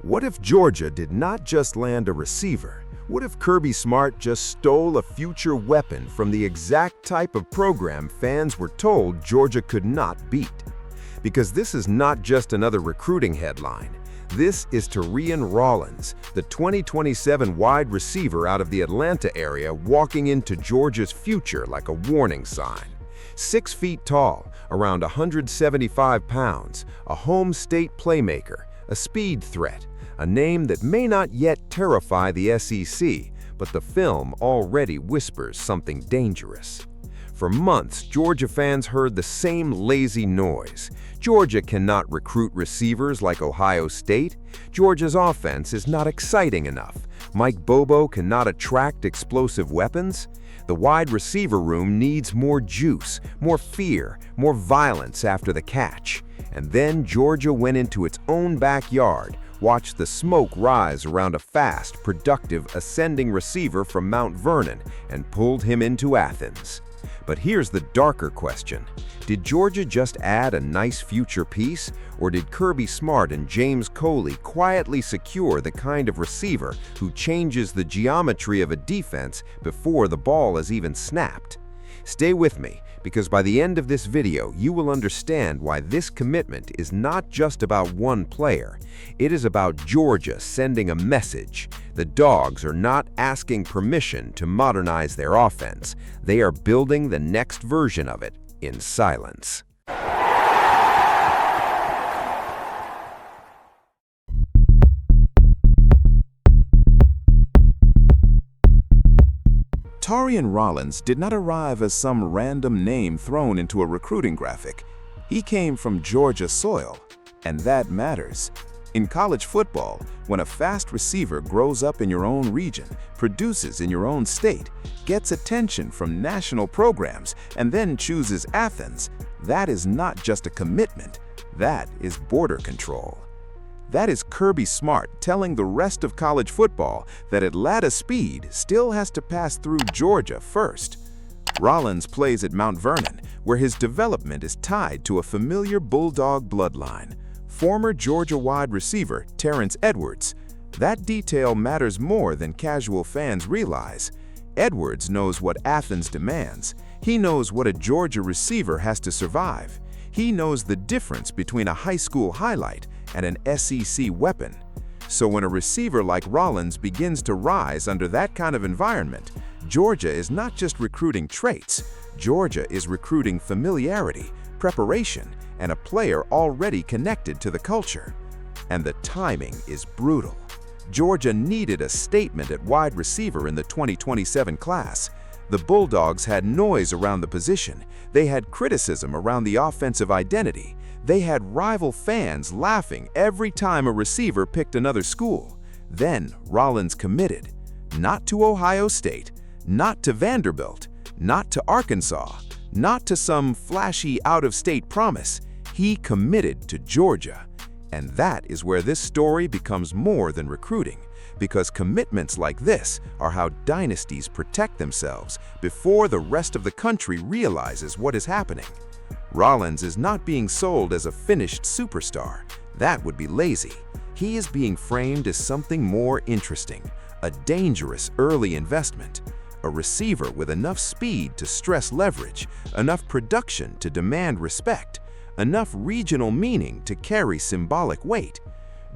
What if Georgia did not just land a receiver? What if Kirby Smart just stole a future weapon from the exact type of program fans were told Georgia could not beat? Because this is not just another recruiting headline. This is Taurean Rawlins, the 2027 wide receiver out of the Atlanta area, walking into Georgia's future like a warning sign. 6 feet tall, around 175 pounds, a home state playmaker, a speed threat, a name that may not yet terrify the SEC, but the film already whispers something dangerous. For months, Georgia fans heard the same lazy noise. Georgia cannot recruit receivers like Ohio State. Georgia's offense is not exciting enough. Mike Bobo cannot attract explosive weapons. The wide receiver room needs more juice, more fear, more violence after the catch. And then Georgia went into its own backyard, watched the smoke rise around a fast, productive, ascending receiver from Mount Vernon, and pulled him into Athens. But here's the darker question. Did Georgia just add a nice future piece, or did Kirby Smart and James Coley quietly secure the kind of receiver who changes the geometry of a defense before the ball is even snapped? Stay with me, because by the end of this video, you will understand why this commitment is not just about one player. It is about Georgia sending a message. The Dogs are not asking permission to modernize their offense. They are building the next version of it in silence. Taurean Rawlins did not arrive as some random name thrown into a recruiting graphic. He came from Georgia soil, and that matters. In college football, when a fast receiver grows up in your own region, produces in your own state, gets attention from national programs, and then chooses Athens, that is not just a commitment, that is border control. That is Kirby Smart telling the rest of college football that Atlanta speed still has to pass through Georgia first. Rawlins plays at Mount Vernon, where his development is tied to a familiar Bulldog bloodline. Former Georgia wide receiver Terrence Edwards. That detail matters more than casual fans realize. Edwards knows what Athens demands. He knows what a Georgia receiver has to survive. He knows the difference between a high school highlight and an SEC weapon. So when a receiver like Rawlins begins to rise under that kind of environment, Georgia is not just recruiting traits. Georgia is recruiting familiarity, preparation, and a player already connected to the culture. And the timing is brutal. Georgia needed a statement at wide receiver in the 2027 class. The Bulldogs had noise around the position. They had criticism around the offensive identity. They had rival fans laughing every time a receiver picked another school. Then Rawlins committed. Not to Ohio State, not to Vanderbilt, not to Arkansas, not to some flashy out-of-state promise. He committed to Georgia. And that is where this story becomes more than recruiting, because commitments like this are how dynasties protect themselves before the rest of the country realizes what is happening. Rawlins is not being sold as a finished superstar. That would be lazy. He is being framed as something more interesting, a dangerous early investment, a receiver with enough speed to stress leverage, enough production to demand respect, enough regional meaning to carry symbolic weight.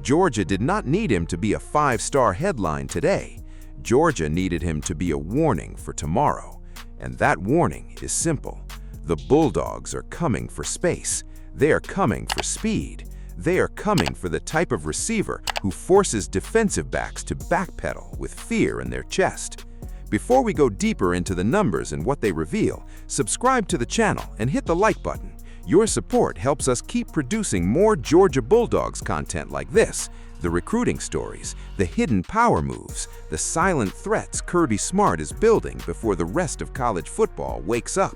Georgia did not need him to be a 5-star headline today. Georgia needed him to be a warning for tomorrow. And that warning is simple. The Bulldogs are coming for space. They are coming for speed. They are coming for the type of receiver who forces defensive backs to backpedal with fear in their chest. Before we go deeper into the numbers and what they reveal, subscribe to the channel and hit the like button. Your support helps us keep producing more Georgia Bulldogs content like this, the recruiting stories, the hidden power moves, the silent threats Kirby Smart is building before the rest of college football wakes up.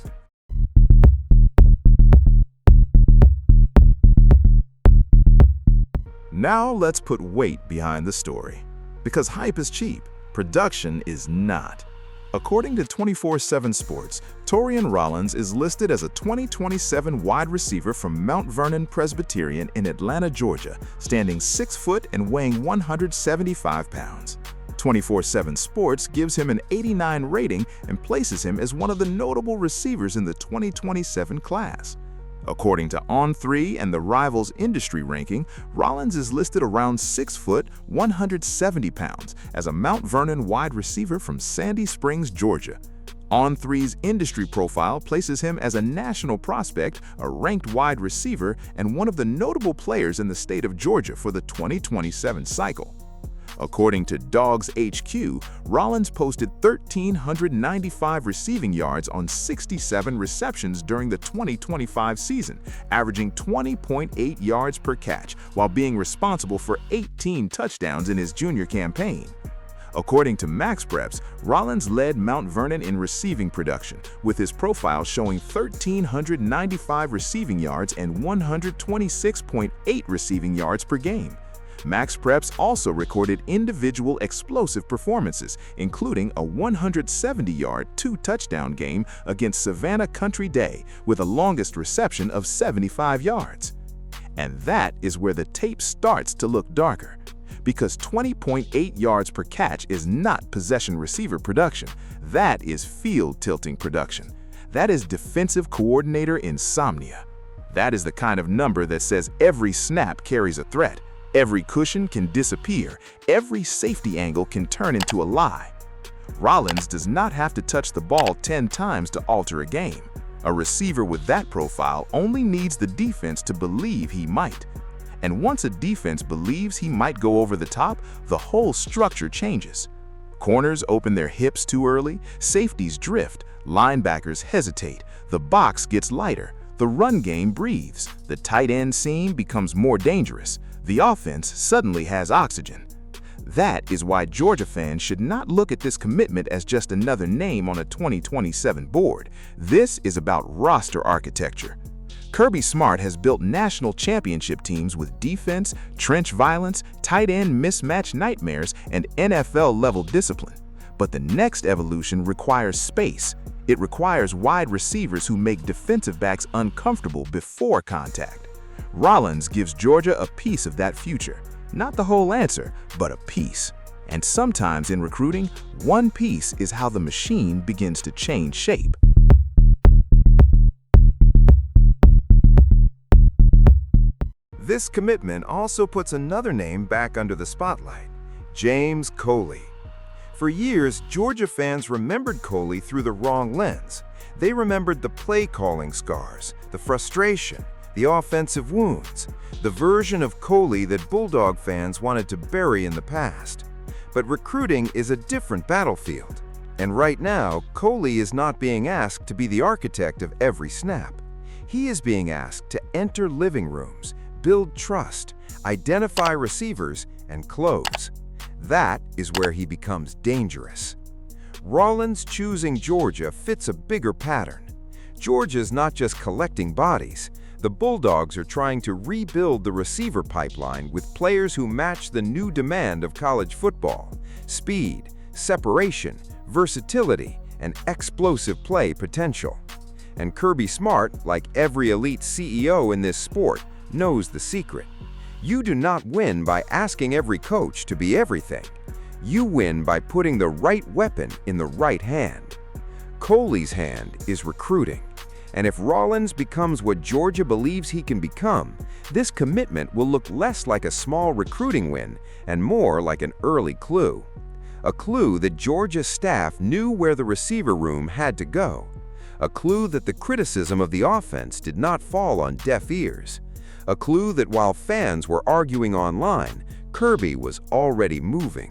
Now let's put weight behind the story. Because hype is cheap, production is not. According to 24/7 Sports, Taurean Rawlins is listed as a 2027 wide receiver from Mount Vernon Presbyterian in Atlanta, Georgia, standing 6 foot and weighing 175 pounds. 24/7 Sports gives him an 89 rating and places him as one of the notable receivers in the 2027 class. According to On3 and the Rivals industry ranking, Rawlins is listed around 6 foot, 170 pounds as a Mount Vernon wide receiver from Sandy Springs, Georgia. On3's industry profile places him as a national prospect, a ranked wide receiver, and one of the notable players in the state of Georgia for the 2027 cycle. According to Dawgs HQ, Rawlins posted 1,395 receiving yards on 67 receptions during the 2025 season, averaging 20.8 yards per catch, while being responsible for 18 touchdowns in his junior campaign. According to MaxPreps, Rawlins led Mount Vernon in receiving production, with his profile showing 1,395 receiving yards and 126.8 receiving yards per game. MaxPreps also recorded individual explosive performances, including a 170-yard, 2-touchdown game against Savannah Country Day with a longest reception of 75 yards. And that is where the tape starts to look darker, because 20.8 yards per catch is not possession receiver production. That is field tilting production. That is defensive coordinator insomnia. That is the kind of number that says every snap carries a threat. Every cushion can disappear. Every safety angle can turn into a lie. Rawlins does not have to touch the ball 10 times to alter a game. A receiver with that profile only needs the defense to believe he might. And once a defense believes he might go over the top, the whole structure changes. Corners open their hips too early, safeties drift, linebackers hesitate, the box gets lighter, the run game breathes, the tight end seam becomes more dangerous. The offense suddenly has oxygen. That is why Georgia fans should not look at this commitment as just another name on a 2027 board. This is about roster architecture. Kirby Smart has built national championship teams with defense, trench violence, tight end mismatch nightmares, and NFL-level discipline. But the next evolution requires space. It requires wide receivers who make defensive backs uncomfortable before contact. Rawlins gives Georgia a piece of that future. Not the whole answer, but a piece. And sometimes in recruiting, one piece is how the machine begins to change shape. This commitment also puts another name back under the spotlight: James Coley. For years, Georgia fans remembered Coley through the wrong lens. They remembered the play-calling scars, the frustration, the offensive wounds, the version of Coley that Bulldog fans wanted to bury in the past. But recruiting is a different battlefield. And right now, Coley is not being asked to be the architect of every snap. He is being asked to enter living rooms, build trust, identify receivers, and close. That is where he becomes dangerous. Rawlins choosing Georgia fits a bigger pattern. Georgia's not just collecting bodies. The Bulldogs are trying to rebuild the receiver pipeline with players who match the new demand of college football: speed, separation, versatility, and explosive play potential. And Kirby Smart, like every elite CEO in this sport, knows the secret. You do not win by asking every coach to be everything. You win by putting the right weapon in the right hand. Coley's hand is recruiting. And if Rawlins becomes what Georgia believes he can become, this commitment will look less like a small recruiting win and more like an early clue. A clue that Georgia's staff knew where the receiver room had to go. A clue that the criticism of the offense did not fall on deaf ears. A clue that while fans were arguing online, Kirby was already moving.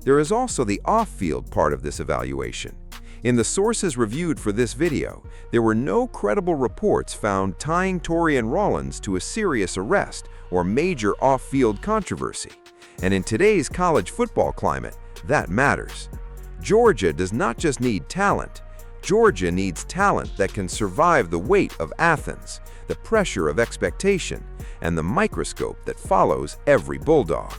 There is also the off-field part of this evaluation. In the sources reviewed for this video, there were no credible reports found tying Taurean Rawlins to a serious arrest or major off-field controversy. And in today's college football climate, that matters. Georgia does not just need talent. Georgia needs talent that can survive the weight of Athens, the pressure of expectation, and the microscope that follows every Bulldog.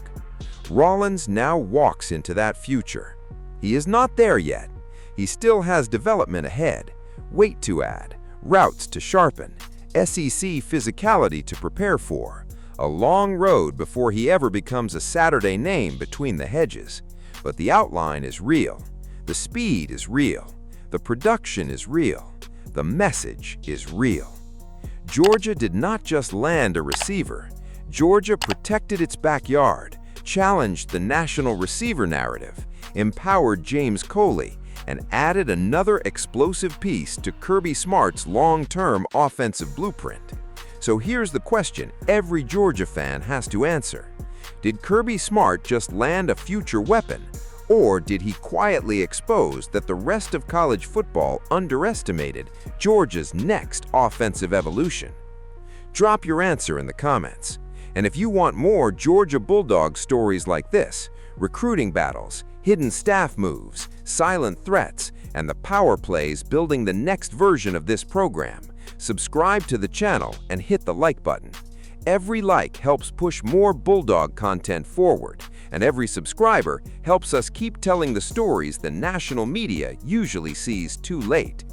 Rawlins now walks into that future. He is not there yet. He still has development ahead, weight to add, routes to sharpen, SEC physicality to prepare for, a long road before he ever becomes a Saturday name between the hedges. But the outline is real, the speed is real, the production is real, the message is real. Georgia did not just land a receiver. Georgia protected its backyard, challenged the national receiver narrative, empowered James Coley, and added another explosive piece to Kirby Smart's long-term offensive blueprint. So here's the question every Georgia fan has to answer. Did Kirby Smart just land a future weapon, or did he quietly expose that the rest of college football underestimated Georgia's next offensive evolution? Drop your answer in the comments. And if you want more Georgia Bulldog stories like this, recruiting battles, hidden staff moves, silent threats, and the power plays building the next version of this program, subscribe to the channel and hit the like button. Every like helps push more Bulldog content forward, and every subscriber helps us keep telling the stories the national media usually sees too late.